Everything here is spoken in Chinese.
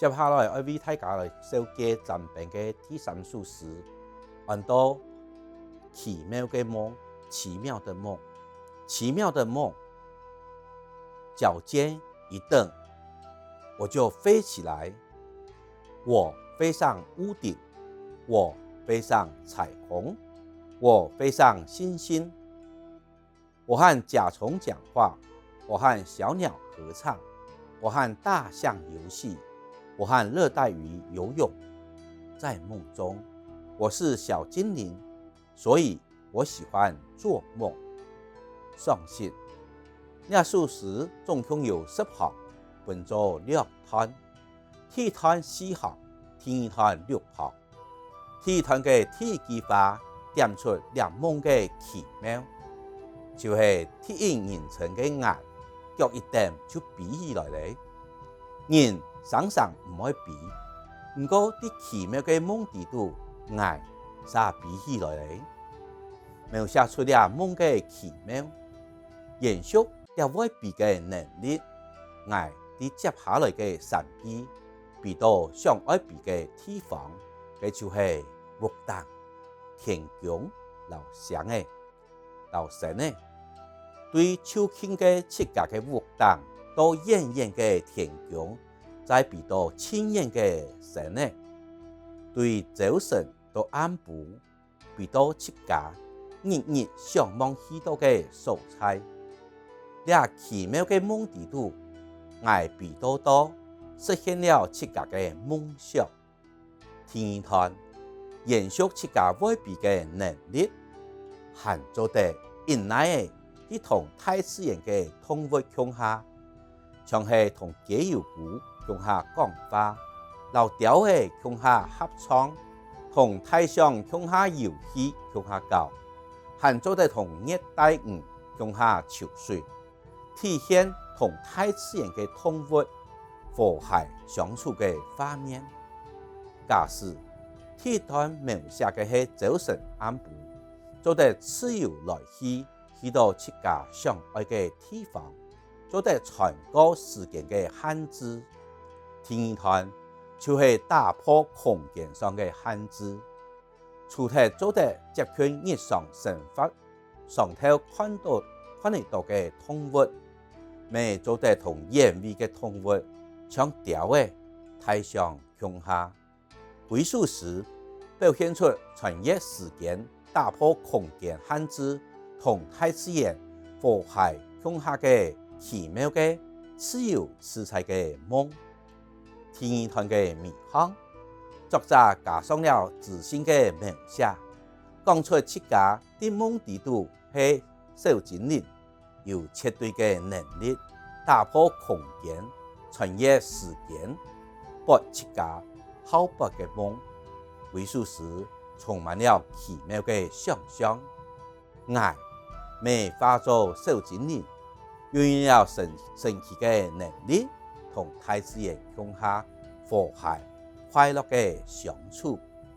接下來我為大家來紹介暫編嘅第三首詩，叫做奇妙嘅夢，奇妙的夢，奇妙的夢。腳尖一蹬，我就飛起來，我飛上屋頂，我飛上彩虹，我飛上星星。我和甲蟲講話，我和小鳥合唱，我和大象遊戲，我和熱帶魚游泳。在夢中，我是小精靈，所以我喜歡做夢。雙信呢首詩總共有10行，分作2段。第一段4行，第二段6行。第一段嘅第一句話點出兩夢嘅奇妙，就是第一人稱嘅眼，腳一蹬就閉起來咧。人常常唔愛閉，不過啲奇妙嘅夢地度，眼才閉起來咧。描寫出了夢嘅奇妙，延續了愛閉嘅能力，眼啲接下來嘅神秘，閉到想愛閉嘅地方，佢就是屋頂、天宮、樓上嘅、樓神嘅。對超輕嘅7格嘅屋頂到遠遠嘅天宮，再閉到親遠嘅神嘅。對早晨到暗晡，閉到7格，日日向往許多嘅所在。呢奇妙嘅夢地度，愛閉到多，實現了7格嘅夢想。第二段延續7格愛閉嘅能力，還做得忍耐嘅。啲同大自然嘅動物共下，像係同解憂鼓共下講話，老雕嘅共下合唱，同太上共下遊戲共下搞，還做得同熱帶魚共下游水，體現同大自然嘅動物和諧相處嘅畫面。假使第一段描寫嘅係早晨暗晡，做得自由來去到7格相愛嘅地方，做得穿過時間嘅限制。第二段就是打破空間上嘅限制，除咗做得接近日常生活，上頭看得到嘅動物，未做得同遠離嘅動物，像雕嘅太上共下。歸屬時表現出穿越時間、打破空間限制，同大自然和諧共下嘅奇妙嘅自由自在嘅夢。第二段嘅美行，作者加上了自信嘅描寫，講出7格啲夢地度係小精靈，有絕對嘅能力打破空間、穿越時間，博7格浩博嘅夢。歸屬時充滿了奇妙嘅想象，愛未化作小精靈，擁有神奇嘅能力，同大自然共下和諧快樂嘅相處。